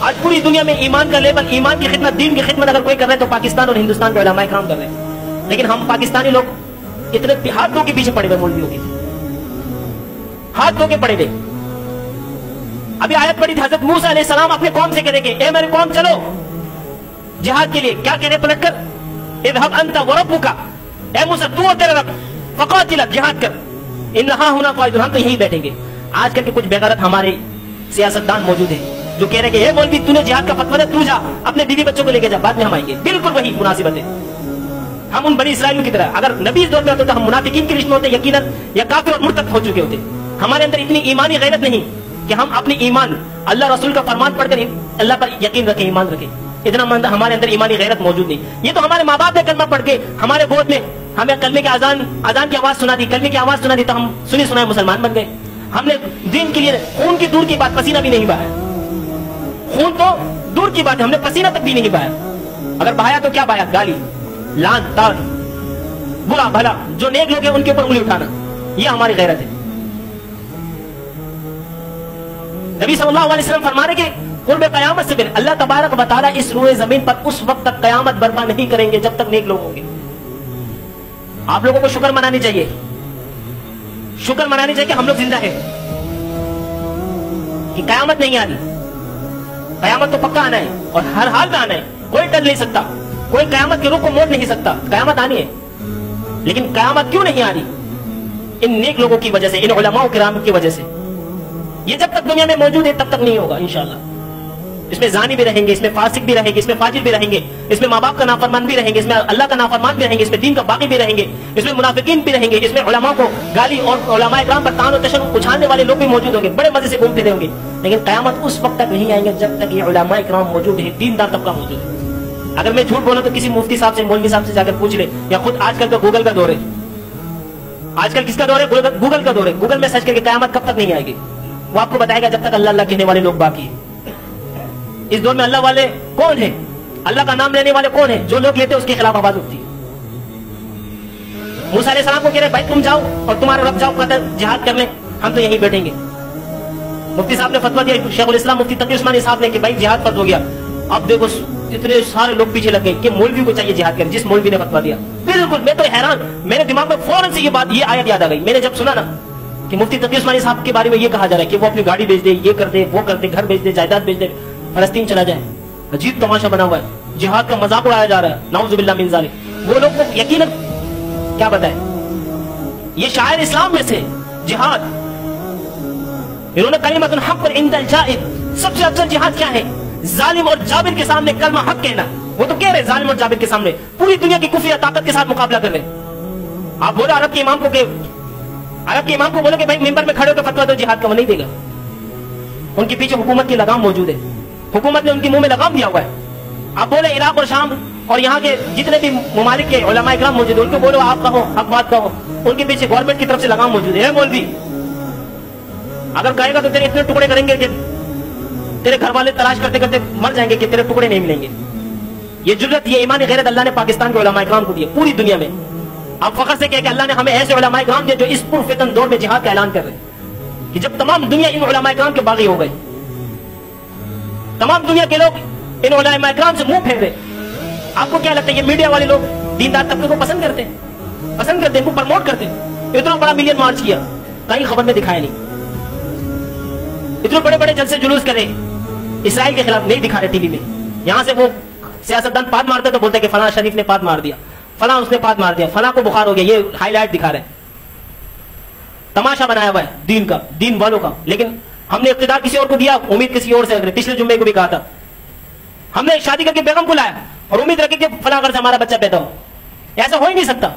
आज पूरी दुनिया में ईमान का लेवल, ईमान की खिदमत, दीन की खिदमत अगर कोई कर रहे हैं तो पाकिस्तान और हिंदुस्तान के उलमा इकराम कर रहे हैं। लेकिन हम पाकिस्तानी लोग इतने हाथ धो के पीछे पड़े हुए मौलवियों के, हाथ धो के पड़े हुए। अभी आयत पढ़ी थी, हजरत मूसा अलैहि सलाम अपने कौम से कह रहे, ए मेरी कौम चलो जिहाद के लिए। क्या कह रहे पलट कर, इज़हब अंत व रब्बुका, ए मूसा तू और तेरा रब, फक़ातिला जिहाद कर, इन्ना हुना क़ाइदून, हम तो यहीं बैठेंगे। आजकल के कुछ बेगैरत हमारे सियासतदान मौजूद हैं जो कह रहे कि हे मौलवी तूने जिहाद का फतवा दे, तू जा अपने बीवी बच्चों को लेके जा, बाद में हम आएंगे। बिल्कुल वही मुनासिबत है। हम उन बनी इस्राइलियों की तरह, अगर नबी इस दौर में होते तो हम मुनाफिकीन की लिस्ट में होते यकीनन, या काफिर और मुर्तद हो चुके होते। हमारे अंदर इतनी ईमानी गैरत नहीं कि हम अपनी ईमान अल्लाह रसूल का फरमान पढ़कर अल्लाह पर यकीन रखें, ईमान रखें। इतना हमारे अंदर ईमानी गैरत मौजूद नहीं। ये तो हमारे माँ बाप ने कलमा पढ़ के हमारे गोद में हमें कलमे की अजान की आवाज सुना दी, कलमे की आवाज सुना दी, तो हम सुनी सुनाए मुसलमान बन गए। हमने दीन के लिए खून की दूर की बात, पसीना भी नहीं बहाया। खून तो दूर की बात है, हमने पसीना तक भी नहीं बहाया। अगर बहाया तो क्या बहाया, गाली, लान तान, बुरा भला, जो नेक लोग हैं उनके ऊपर उंगली उठाना, ये हमारी गैरत है। नबी सल्लल्लाहु अलैहि वसल्लम फरमा रहे कि कुर्ब क़यामत से अल्लाह तबारक व तआला इस रूए जमीन पर उस वक्त तक क़यामत बर्पा नहीं करेंगे जब तक नेक लोग होंगे। आप लोगों को शुक्र मनानी चाहिए, शुक्र मनानी चाहिए कि हम लोग जिंदा हैं, कि क़यामत नहीं आ रही। क़यामत तो पक्का आना है और हर हाल में आना है, कोई टल नहीं सकता, कोई क़यामत के रुख को मोड़ नहीं सकता। क़यामत आनी है, लेकिन क़यामत क्यों नहीं आ रही? इन नेक लोगों की वजह से, इन उलमा किराम की वजह से। ये जब तक दुनिया में मौजूद है तब तक नहीं होगा इंशाअल्लाह। इसमें जानी भी रहेंगे, इसमें फासिक भी रहेंगे, इसमें फाजिर भी रहेंगे, इसमें माँ बाप का नाफरमान भी रहेंगे, इसमें अल्लाह का नाफरमान भी रहेंगे, इसमें दीन का बागी भी रहेंगे, इसमें मुनाफिकीन भी रहेंगे, इसमें उलमा को गाली और उलमा इकराम पर तान और तशद्दुद उछालने वाले लोग भी मौजूद होंगे, बड़े मजे से घूमते रहेंगे। लेकिन क़यामत उस वक्त तक नहीं आएंगे जब तक ये उलमा इकराम मौजूद है, दीनदार तबका मौजूद है। अगर मैं झूठ बोलूं तो किसी मुफ्ती साहब से, मौलवी साहब से जाकर पूछ ले, या खुद आजकल तो गूगल का दौर है। आजकल किसका दौर है? गूगल का दौर है। गूगल में सर्च करके क़यामत कब तक नहीं आएगी वो आपको बताएगा, जब तक अल्लाह अल्लाह कहने वाले लोग बाकी है। इस दौर में अल्लाह वाले कौन है? अल्लाह का नाम लेने वाले कौन है? जो लोग लेते हैं उसके खिलाफ आवाज उठती है। मूसा अलैहि सलाम को कह रहे भाई तुम जाओ और तुम्हारे रब जाओ जिहाद करने, हम तो यहीं बैठेंगे। मुफ्ती साहब ने फतवा दिया, शेखुल इस्लाम मुफ्ती तकी उस्मानी साहब ने, कि भाई जिहाद फर्ज हो गया। अब देखो इतने सारे लोग पीछे लग गए कि मौलवी को चाहिए जिहाद करें, जिस मौलवी ने फतवा दिया। बिल्कुल, मैं तो हैरान, मेरे दिमाग में फौरन से ये आयत याद आ गई। मैंने जब सुना ना कि मुफ्ती तकी उस्मानी साहब के बारे में ये कहा जा रहा है कि वो अपनी गाड़ी बेच दे, ये कर दे, वो कर दे, घर बेच दे, जायदाद बेच दे, फलस्तीन चला जाए, अजीब तमाशा बना हुआ है, जिहाद का मजाक उड़ाया जा रहा है, नाउज़ुबिल्लाह मिन ज़ालिक। वो लोग तो यकीनन क्या बताएं, ये शायर इस्लाम में से जिहाद, इन्होंने कलिमतुल हक़ इंदल जाहिल, सबसे अफजल जिहाद क्या है? जालिम और जाबिर के सामने कलमा हक कहना। वो तो कह रहे जालिम और जाबिर के सामने पूरी दुनिया की कुफरिया ताकत के साथ मुकाबला कर रहे। आप बोलो अरब के इमाम को बोलो कि भाई मिंबर में खड़े होकर फतवा दो जिहाद का, वो नहीं देगा। उनके पीछे हुकूमत की लगाम मौजूद है, हुकूमत ने उनके मुंह में लगाम दिया हुआ है। आप बोले इराक और शाम और यहाँ के जितने भी ममालिक के उलमा इकराम मौजूद है, उनको बोलो आप कहो, हक बात कहो, उनके पीछे गवर्नमेंट की तरफ से लगाम मौजूद है। मौलवी अगर कहेगा तो तेरे इतने टुकड़े करेंगे कि तेरे घर वाले तलाश करते करते मर जाएंगे कि तेरे टुकड़े नहीं मिलेंगे। ये जुर्रत, ये ईमानी गैरत अल्लाह ने पाकिस्तान के उलमा इकराम को दिया पूरी दुनिया में। आप फख्र से कहे कि अल्लाह ने हमें ऐसे उलमा इकराम दिए जो इस पुरफितन दौर में जिहाद का ऐलान कर रहे हैं, कि जब तमाम दुनिया इन उलमा इकराम के बागी हो गई, तमाम दुनिया के लोग इन उलमा इकराम से मुंह फेर रहे। आपको क्या लगता है ये मीडिया वाले लोग दीनदार तबके को पसंद करते हैं, इनको प्रमोट करते हैं? इतना बड़ा मिलियन मार्च किया, कहीं खबर में दिखाया नहीं। इतने बड़े बड़े जलसे जुलूस करे इसराइल के खिलाफ, नहीं दिखा रहे टीवी में। यहां से वो सियासतदान पाद मारते तो बोलते कि फलां शरीफ ने पाद मार दिया, फलां उसने पाद मार दिया, फलां को बुखार हो गया, ये हाईलाइट दिखा रहे। तमाशा बनाया हुआ है दीन का, दीन वालों का। लेकिन हमने इख्तियार किसी और को दिया, उम्मीद किसी और से। पिछले जुम्मे को भी कहा था, हमने शादी करके बेगम को लाया और उम्मीद रखी कि फलां घर से हमारा बच्चा पैदा हो। ऐसा हो ही नहीं सकता।